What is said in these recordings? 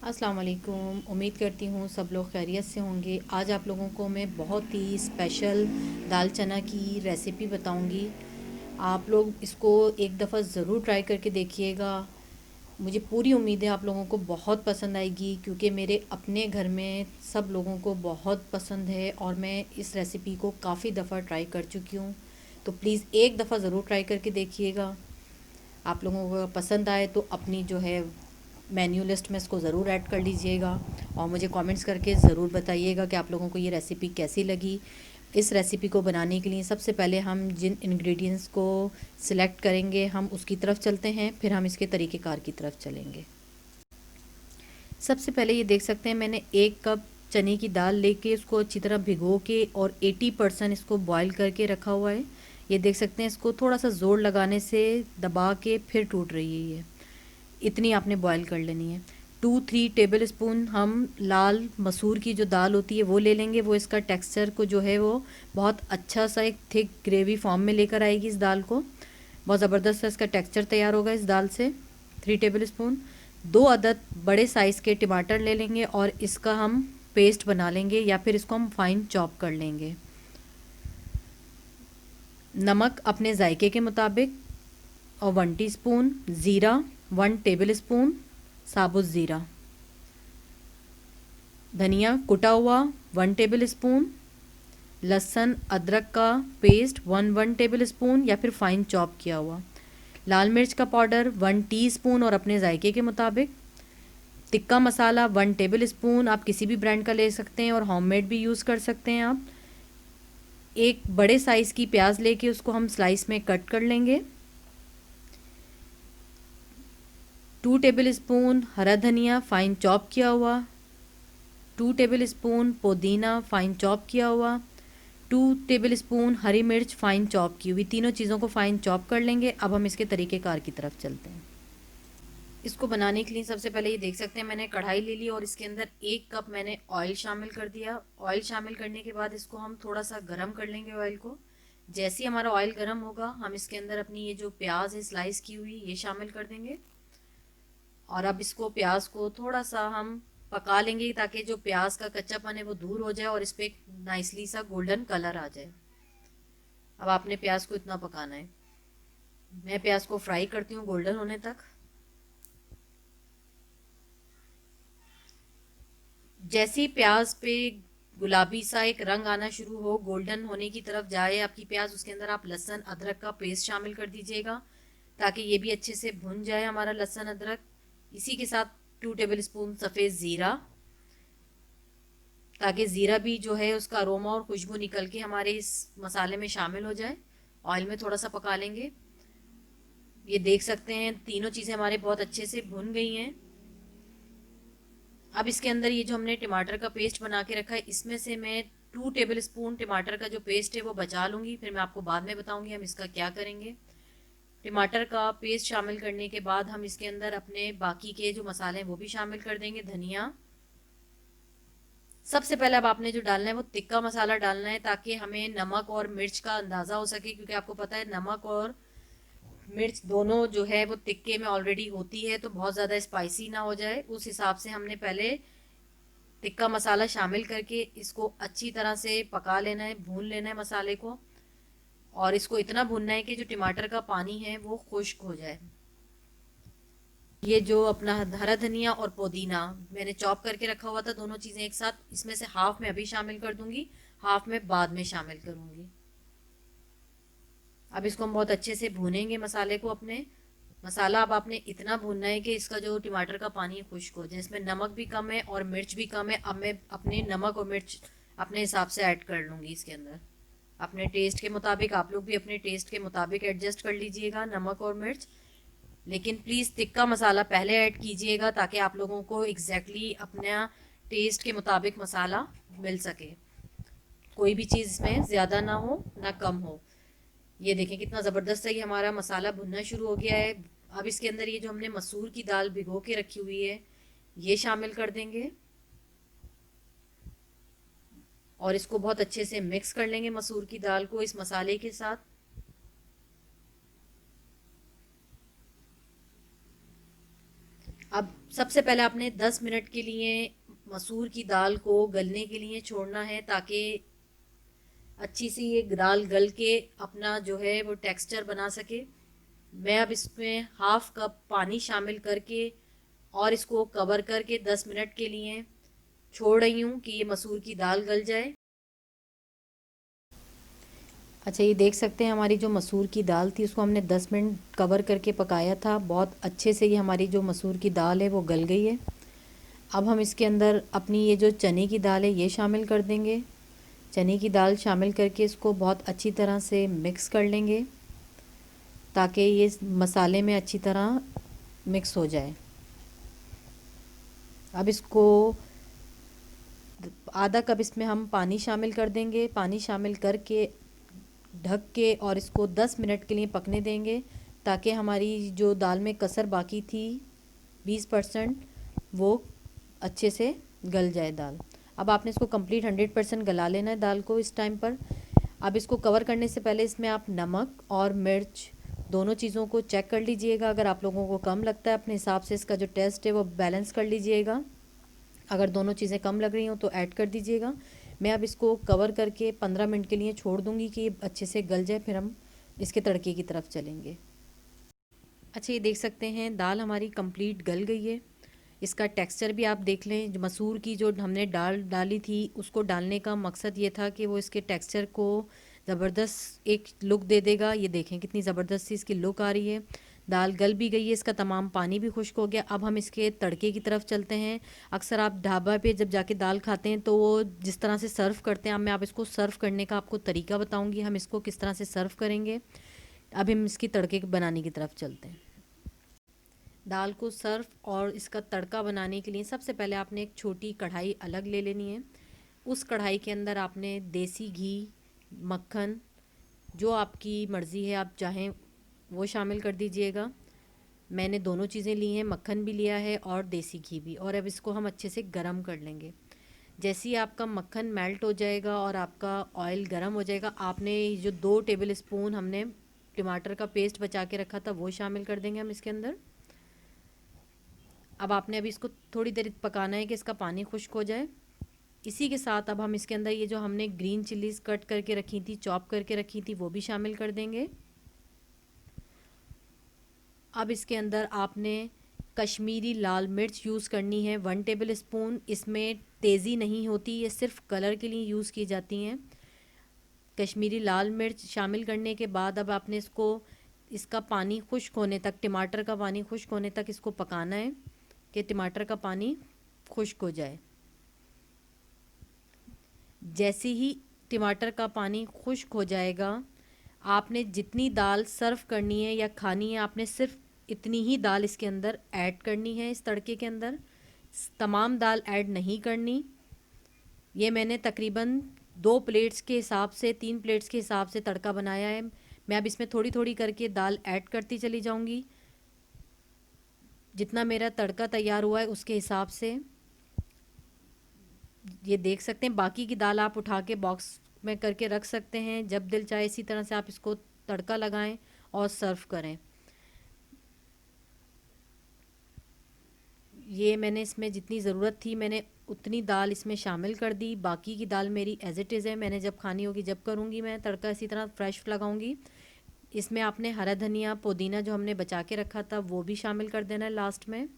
अस्सलाम वालेकुम। उम्मीद करती हूँ सब लोग खैरियत से होंगे। आज आप लोगों को मैं बहुत ही स्पेशल दाल चना की रेसिपी बताऊँगी। आप लोग इसको एक दफ़ा ज़रूर ट्राई करके देखिएगा। मुझे पूरी उम्मीद है आप लोगों को बहुत पसंद आएगी, क्योंकि मेरे अपने घर में सब लोगों को बहुत पसंद है और मैं इस रेसिपी को काफ़ी दफ़ा ट्राई कर चुकी हूँ। तो प्लीज़ एक दफ़ा ज़रूर ट्राई करके देखिएगा। आप लोगों को पसंद आए तो अपनी जो है मेन्यू लिस्ट में इसको ज़रूर ऐड कर लीजिएगा और मुझे कमेंट्स करके ज़रूर बताइएगा कि आप लोगों को ये रेसिपी कैसी लगी। इस रेसिपी को बनाने के लिए सबसे पहले हम जिन इंग्रेडिएंट्स को सिलेक्ट करेंगे हम उसकी तरफ चलते हैं, फिर हम इसके तरीक़ेकार की तरफ चलेंगे। सबसे पहले ये देख सकते हैं मैंने 1 कप चने की दाल लेके उसको अच्छी तरह भिगो के और 80% इसको बॉईल करके रखा हुआ है। ये देख सकते हैं इसको थोड़ा सा ज़ोर लगाने से दबा के फिर टूट रही है ये, इतनी आपने बॉईल कर लेनी है। 2-3 टेबल स्पून हम लाल मसूर की जो दाल होती है वो ले लेंगे। वो इसका टेक्सचर को जो है वो बहुत अच्छा सा एक थिक ग्रेवी फॉर्म में लेकर आएगी। इस दाल को बहुत ज़बरदस्त सा इसका टेक्सचर तैयार होगा इस दाल से। 3 टेबल स्पून 2 अदद बड़े साइज़ के टमाटर ले लेंगे और इसका हम पेस्ट बना लेंगे या फिर इसको हम फाइन चॉप कर लेंगे। नमक अपने जायके के मुताबिक और 1 टीस्पून ज़ीरा, 1 टेबल स्पून साबुत ज़ीरा, धनिया कुटा हुआ 1 टेबल स्पून, लहसुन अदरक का पेस्ट 1 टेबल स्पून या फिर फाइन चॉप किया हुआ, लाल मिर्च का पाउडर 1 टीस्पून और अपने जायके के मुताबिक, टिक्का मसाला 1 टेबल स्पून, आप किसी भी ब्रांड का ले सकते हैं और होममेड भी यूज़ कर सकते हैं आप। एक बड़े साइज़ की प्याज लेके उसको हम स्लाइस में कट कर लेंगे। 2 टेबल स्पून हरा धनिया फाइन चॉप किया हुआ, 2 टेबल स्पून पुदीना फाइन चॉप किया हुआ, 2 टेबल स्पून हरी मिर्च फाइन चॉप की हुई। तीनों चीज़ों को फाइन चॉप कर लेंगे। अब हम इसके तरीक़ेकार की तरफ चलते हैं। इसको बनाने के लिए सबसे पहले ये देख सकते हैं मैंने कढ़ाई ले ली और इसके अंदर 1 कप मैंने ऑयल शामिल कर दिया। ऑयल शामिल करने के बाद इसको हम थोड़ा सा गर्म कर लेंगे ऑयल को। जैसे ही हमारा ऑयल गर्म होगा हम इसके अंदर अपनी ये जो प्याज है स्लाइस की हुई ये शामिल कर देंगे और अब इसको प्याज को थोड़ा सा हम पका लेंगे ताकि जो प्याज का कच्चापन है वो दूर हो जाए और इस पर एक नाइसली सा गोल्डन कलर आ जाए। अब आपने प्याज को इतना पकाना है। मैं प्याज को फ्राई करती हूँ गोल्डन होने तक। जैसे ही प्याज पे गुलाबी सा एक रंग आना शुरू हो, गोल्डन होने की तरफ जाए आपकी प्याज, उसके अंदर आप लहसुन अदरक का पेस्ट शामिल कर दीजिएगा ताकि ये भी अच्छे से भुन जाए हमारा लहसुन अदरक। इसी के साथ 2 टेबल स्पून सफ़ेद ज़ीरा, ताकि ज़ीरा भी जो है उसका अरोमा और खुशबू निकल के हमारे इस मसाले में शामिल हो जाए। ऑयल में थोड़ा सा पका लेंगे। ये देख सकते हैं तीनों चीज़ें हमारे बहुत अच्छे से भुन गई हैं। अब इसके अंदर ये जो हमने टमाटर का पेस्ट बना के रखा है इसमें से मैं 2 टेबल स्पून टमाटर का जो पेस्ट है वो बचा लूँगी, फिर मैं आपको बाद में बताऊँगी हम इसका क्या करेंगे। टमाटर का पेस्ट शामिल करने के बाद हम इसके अंदर अपने बाकी के जो मसाले हैं वो भी शामिल कर देंगे। धनिया सबसे पहले अब आपने जो डालना है वो तिक्का मसाला डालना है ताकि हमें नमक और मिर्च का अंदाज़ा हो सके, क्योंकि आपको पता है नमक और मिर्च दोनों जो है वो तिक्के में ऑलरेडी होती है तो बहुत ज़्यादा स्पाइसी ना हो जाए, उस हिसाब से हमने पहले टिक्का मसाला शामिल करके इसको अच्छी तरह से पका लेना है, भून लेना है मसाले को। और इसको इतना भूनना है कि जो टमाटर का पानी है वो खुश्क हो जाए। ये जो अपना हरा धनिया और पुदीना मैंने चॉप करके रखा हुआ था दोनों चीज़ें एक साथ, इसमें से हाफ में अभी शामिल कर दूंगी, हाफ में बाद में शामिल करूंगी। अब इसको हम बहुत अच्छे से भूनेंगे मसाले को अपने। मसाला अब आपने इतना भूनना है कि इसका जो टमाटर का पानी है खुश्क हो जाए। इसमें नमक भी कम है और मिर्च भी कम है। अब मैं अपने नमक और मिर्च अपने हिसाब से ऐड कर लूँगी इसके अंदर, अपने टेस्ट के मुताबिक। आप लोग भी अपने टेस्ट के मुताबिक एडजस्ट कर लीजिएगा नमक और मिर्च। लेकिन प्लीज़ तिक्का मसाला पहले ऐड कीजिएगा ताकि आप लोगों को एग्जैक्टली अपना टेस्ट के मुताबिक मसाला मिल सके, कोई भी चीज़ इसमें ज़्यादा ना हो ना कम हो। ये देखें कितना ज़बरदस्त है, ये हमारा मसाला भुनना शुरू हो गया है। अब इसके अंदर ये जो हमने मसूर की दाल भिगो के रखी हुई है ये शामिल कर देंगे और इसको बहुत अच्छे से मिक्स कर लेंगे मसूर की दाल को इस मसाले के साथ। अब सबसे पहले आपने 10 मिनट के लिए मसूर की दाल को गलने के लिए छोड़ना है, ताकि अच्छी सी ये दाल गल के अपना जो है वो टेक्सचर बना सके। मैं अब इसमें हाफ कप पानी शामिल करके और इसको कवर करके 10 मिनट के लिए छोड़ रही हूँ कि ये मसूर की दाल गल जाए। अच्छा, ये देख सकते हैं हमारी जो मसूर की दाल थी उसको हमने 10 मिनट कवर करके पकाया था। बहुत अच्छे से ये हमारी जो मसूर की दाल है वो गल गई है। अब हम इसके अंदर अपनी ये जो चने की दाल है ये शामिल कर देंगे। चने की दाल शामिल करके इसको बहुत अच्छी तरह से मिक्स कर लेंगे, ताकि ये मसाले में अच्छी तरह मिक्स हो जाए। अब इसको आधा कप इसमें हम पानी शामिल कर देंगे। पानी शामिल करके ढक के और इसको 10 मिनट के लिए पकने देंगे, ताकि हमारी जो दाल में कसर बाकी थी 20% वो अच्छे से गल जाए दाल। अब आपने इसको कंप्लीट 100% गला लेना है दाल को इस टाइम पर। अब इसको कवर करने से पहले इसमें आप नमक और मिर्च दोनों चीज़ों को चेक कर लीजिएगा। अगर आप लोगों को कम लगता है अपने हिसाब से इसका जो टेस्ट है वो बैलेंस कर लीजिएगा। अगर दोनों चीज़ें कम लग रही हों तो ऐड कर दीजिएगा। मैं अब इसको कवर करके 15 मिनट के लिए छोड़ दूंगी कि ये अच्छे से गल जाए, फिर हम इसके तड़के की तरफ चलेंगे। अच्छा, ये देख सकते हैं दाल हमारी कंप्लीट गल गई है। इसका टेक्सचर भी आप देख लें। जो मसूर की जो हमने दाल डाली थी उसको डालने का मकसद ये था कि वो इसके टेक्सचर को ज़बरदस्त एक लुक दे देगा। ये देखें कितनी ज़बरदस्त सी इसकी लुक आ रही है। दाल गल भी गई है, इसका तमाम पानी भी खुश्क हो गया। अब हम इसके तड़के की तरफ चलते हैं। अक्सर आप ढाबा पे जब जाके दाल खाते हैं तो वो जिस तरह से सर्व करते हैं, अब मैं आप इसको सर्व करने का आपको तरीका बताऊंगी, हम इसको किस तरह से सर्व करेंगे। अब हम इसकी तड़के बनाने की तरफ चलते हैं। दाल को सर्व और इसका तड़का बनाने के लिए सबसे पहले आपने एक छोटी कढ़ाई अलग ले लेनी है। उस कढ़ाई के अंदर आपने देसी घी, मक्खन, जो आपकी मर्ज़ी है आप चाहें वो शामिल कर दीजिएगा। मैंने दोनों चीज़ें ली हैं, मक्खन भी लिया है और देसी घी भी। और अब इसको हम अच्छे से गरम कर लेंगे। जैसे ही आपका मक्खन मेल्ट हो जाएगा और आपका ऑयल गरम हो जाएगा, आपने जो 2 टेबल स्पून हमने टमाटर का पेस्ट बचा के रखा था वो शामिल कर देंगे हम इसके अंदर। अब आपने अभी इसको थोड़ी देर पकाना है कि इसका पानी खुश्क हो जाए। इसी के साथ अब हम इसके अंदर ये जो हमने ग्रीन चिलीज़ कट करके रखी थी, चॉप करके रखी थी, वो भी शामिल कर देंगे। अब इसके अंदर आपने कश्मीरी लाल मिर्च यूज़ करनी है 1 टेबल स्पून। इसमें तेज़ी नहीं होती, ये सिर्फ कलर के लिए यूज़ की जाती हैं। कश्मीरी लाल मिर्च शामिल करने के बाद अब आपने इसका पानी खुश्क होने तक, टमाटर का पानी खुश्क होने तक इसको पकाना है कि टमाटर का पानी खुश्क हो जाए। जैसे ही टमाटर का पानी खुश्क हो जाएगा, आपने जितनी दाल सर्व करनी है या खानी है, आपने सिर्फ इतनी ही दाल इसके अंदर ऐड करनी है। इस तड़के के अंदर तमाम दाल ऐड नहीं करनी। ये मैंने तकरीबन 2 प्लेट्स के हिसाब से, 3 प्लेट्स के हिसाब से तड़का बनाया है। मैं अब इसमें थोड़ी थोड़ी करके दाल ऐड करती चली जाऊंगी, जितना मेरा तड़का तैयार हुआ है उसके हिसाब से। ये देख सकते हैं, बाकी की दाल आप उठा के बॉक्स में करके रख सकते हैं। जब दिल चाहे इसी तरह से आप इसको तड़का लगाएं और सर्व करें। ये मैंने इसमें जितनी ज़रूरत थी मैंने उतनी दाल इसमें शामिल कर दी। बाकी की दाल मेरी एज इट इज़ है, मैंने जब खानी होगी जब करूँगी मैं तड़का इसी तरह फ्रेश लगाऊंगी। इसमें आपने हरा धनिया, पुदीना जो हमने बचा के रखा था वो भी शामिल कर देना है लास्ट में।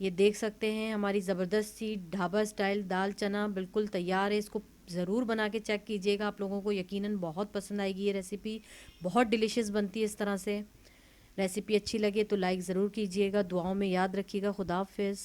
ये देख सकते हैं हमारी ज़बरदस्त सी ढाबा स्टाइल दाल चना बिल्कुल तैयार है। इसको ज़रूर बना के चेक कीजिएगा, आप लोगों को यकीनन बहुत पसंद आएगी। ये रेसिपी बहुत डिलीशियस बनती है इस तरह से। रेसिपी अच्छी लगे तो लाइक ज़रूर कीजिएगा, दुआओं में याद रखिएगा। खुदा हाफिज़।